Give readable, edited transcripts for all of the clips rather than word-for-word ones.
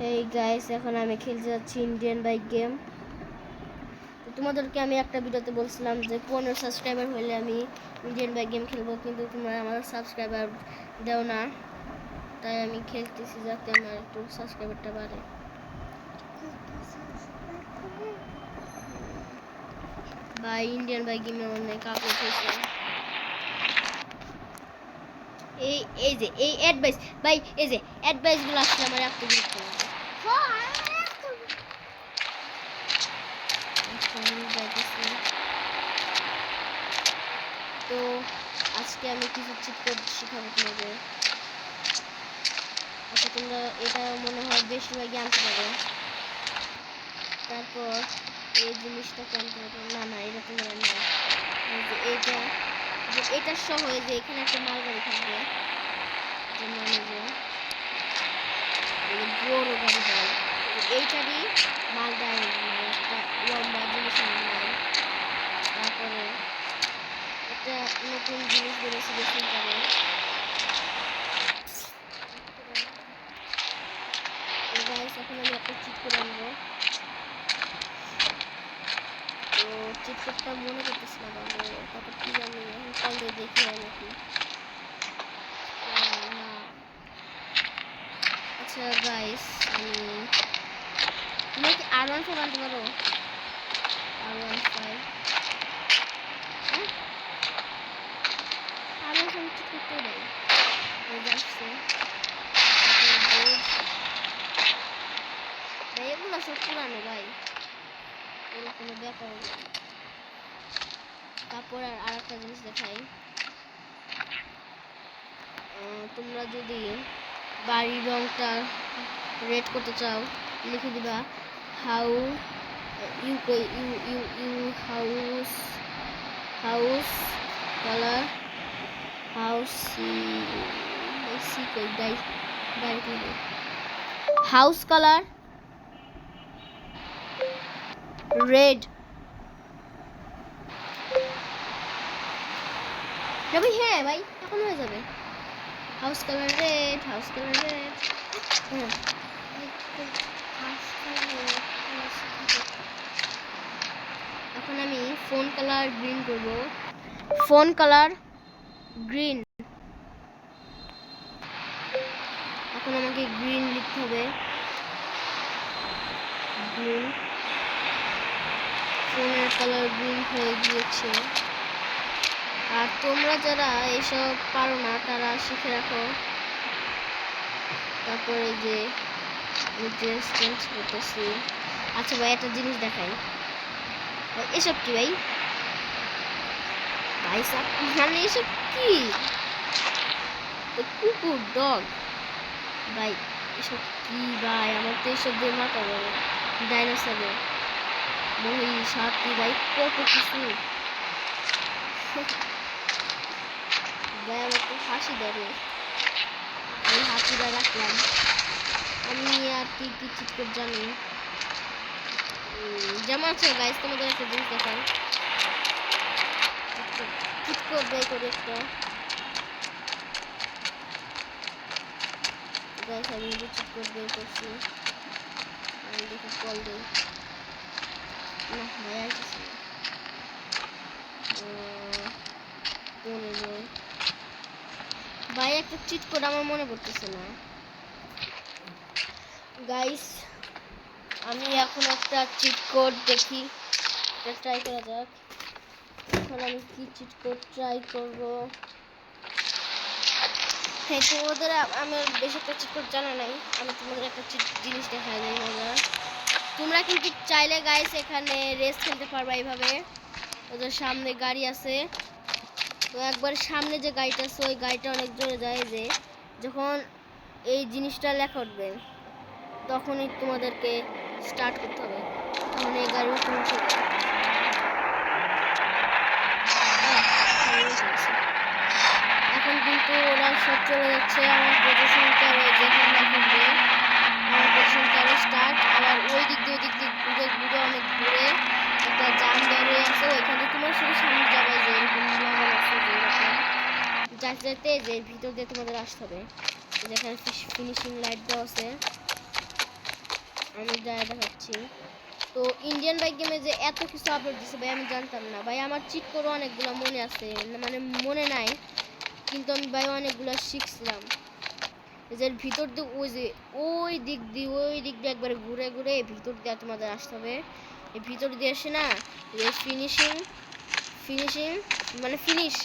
এই গাইস এখন আমি খেলতে যাচ্ছি ইন্ডিয়ান বাইক গেম। তো তোমাদেরকে আমি একটা ভিডিওতে বলছিলাম যে 15 সাবস্ক্রাইবার হলে আমি ইন্ডিয়ান বাইক গেম খেলবো, কিন্তু তোমরা আমার সাবস্ক্রাইবার দাও না, তাই আমি খেলতেছি যাতে আমার একটু সাবস্ক্রাইবারটা বাড়ে। ভাই ইন্ডিয়ান বাইক গেমে অনেক আপলোড হয়েছে। এই যে এই অ্যাডভাইস ভাই, এই যে অ্যাডভাইসগুলো আসলে আমার এত বিরক্ত লাগে। তো আজকে আমি কিছু চিট কোড শিখাবো তোমাদের। আচ্ছা, তোমরা এটা মনে হয় বেশিরভাগই আনতে পারো। তারপর এই জিনিসটা আনতে পারো না, এটা তোমরা না। এই যে এটা সহ যে এখানে একটা মালগাড়ি থাকবে, মানে যে বড় গাড়ি হয়, এইটারই মালটা একটা লম্বা জিনিস আনলাম। তারপরে একটা নতুন জিনিস বেরোচ্ছে দেখতে পারে। এখন আমি একটা চিট কোড আনবো। তো চিট কোডটা মনে করতেছিলাম আমি, তারপর কি জানি এখন কল দিয়ে দেখি হয় নাকি না। আচ্ছা গাইস, তুমি কি R15 আনতে পারো? R15 R15 চিট করতে দেয় আসছে। এগুলো সব পুরানো ভাই, এগুলো কোনো ব্যাপার না। তারপর আর একটা জিনিস দেখাই। তোমরা যদি বাড়ির রংটা রেড করতে চাও, লিখে দিবা how you you you you house house colour house house colour red. ভাই হ্যাঁ ভাই, এখন হয়ে যাবে। House colour red, house colour red. এখন আমি ফোন কালার গ্রিন করব। Phone colour green. এখন আমাকে গ্রিন লিখতে হবে, গ্রিন। ফোনের কালার গ্রিন হয়ে গিয়েছে। আর তোমরা যারা এইসব পারো না তারা শিখে রাখো। তারপরে যে ড্রেস চেঞ্জ করতেছি। আচ্ছা ভাই, একটা জিনিস দেখাই। এসব কি ভাই? ভাই সাব মানে এসব কি? কুকুর, ডগ ভাই, এসব কি ভাই? আমার তো এসব দিয়ে মাথা বলে। ডাইনোসরের মহিষ, হাতি ভাই, কত কিছু ভাই, আমার তো হাসি ধরে। এই হাতিটা রাখলাম। আমি আর কি কি চিট কোড জানি, যেমন আছে গাইস, তোমাদের একটা জিনিস দেখাই। চিট কোড বের করে একটা গাইস, আমি যে চিট কোড বের করছি, আমি দেখি কল দিই না ভাই, আসছে 15 ভাই। একটা চিট কোড আমার মনে পড়তেছে না গাইস। আমি এখন একটা চিট কোড দেখি, এটা ট্রাই করা যাক। এখন আমি কি চিট কোড ট্রাই করব? হ্যাঁ, তোমাদের আমার বেশি একটা চিট কোড জানা নাই, আমি তোমাদের একটা জিনিস দেখাই দিই মজা। তোমরা কিন্তু চাইলে গাইস এখানে রেস খেলতে পারবা এইভাবে। ওদের সামনে গাড়ি আছে, তো একবার সামনে যে গাড়িটা আছে ওই গাড়িটা অনেক জোরে যায়, যে যখন এই জিনিসটা লেখা উঠবে তখনই তোমাদেরকে স্টার্ট করতে হবে, তখন এই গাড়ির উপরে উঠে যাবে। এখন কিন্তু ওরা সব চলে যাচ্ছে। আমার পজিশনটা রয়েছে, আমার পজিশনটা স্টার্ট। আবার ওই দিক দিয়ে ঘুরে ঘুরে অনেক ঘুরে একটা জাম দেওয়া আছে, ওইখানে তোমার শুধু সামনে যাবে, যে এরকম আছে যাইতে যাইতে যে ভিতর দিয়ে তোমাদের আসতে হবে। যেখানে ফিনিশিং লাইট দেওয়া আছে, যায় দেখাচ্ছি। তো ইন্ডিয়ান বাইক গেমে যে এত কিছু আপলোড দিছে ভাই আমি জানতাম না ভাই। আমার চিট করে অনেকগুলো মনে আছে, মানে মনে নাই, কিন্তু আমি ভাই অনেকগুলো শিখছিলাম। এর ভিতর দিয়ে ওই দিক দিয়ে একবার ঘুরে ঘুরে ভিতর দিয়ে তোমাদের আসতে হবে। এই ভিতর দিয়ে আসে না ফিনিশিং মানে ফিনিশ,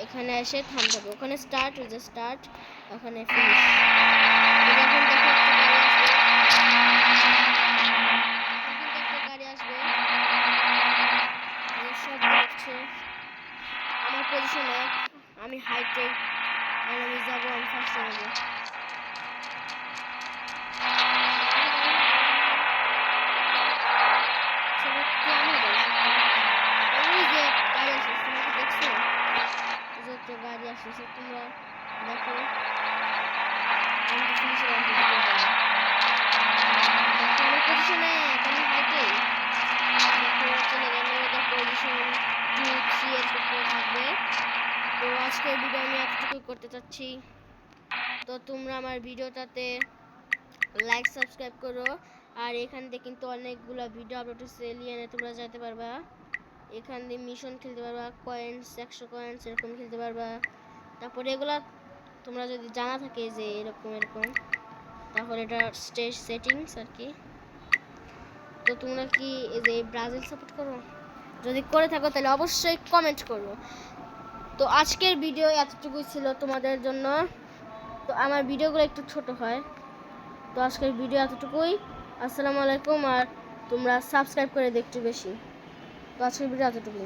এখানে এসে থামতে হবে। ওখানে স্টার্ট ওখানে ফিনিশ। যখন দেখো একটা গাড়ি আসবে শব্দ হচ্ছে। আমার পজিশন 1, আমি হাইটে আর আমি যাবো, আমি ফার্স্টে যাবো। গাড়ি আসছে তোমরা দেখো, পজিশনে তুমি হাইটে দেখো চলে গেল। ওদের পজিশন 2, 3 এর উপরে থাকবে। তো আজকের ভিডিও আমি এতটুকু করতে চাচ্ছি। তো তোমরা আমার ভিডিওটাতে লাইক সাবস্ক্রাইব করো। আর এখান থেকে কিন্তু অনেকগুলো ভিডিও আপলোড হচ্ছে এলিয়েনে, তোমরা যেতে পারবা এখান দিয়ে মিশন খেলতে পারবা, কয়েন্স 100 কয়েন্স এরকম খেলতে পারবা। তারপরে এগুলা তোমরা যদি জানা থাকে যে এরকম তাহলে এটা স্টেজ সেটিংস আর কি। তো তোমরা কি এই যে ব্রাজিল সাপোর্ট করো? যদি করে থাকো তাহলে অবশ্যই কমেন্ট করো। তো আজকের ভিডিও এতটুকুই ছিল তোমাদের জন্য। তো আমার ভিডিওগুলো একটু ছোট হয়, তো আজকের ভিডিও এতটুকুই। আসসালামু আলাইকুম। আর তোমরা সাবস্ক্রাইব করে দেখতে বেশি। তো আজকের ভিডিও এতটুকুই।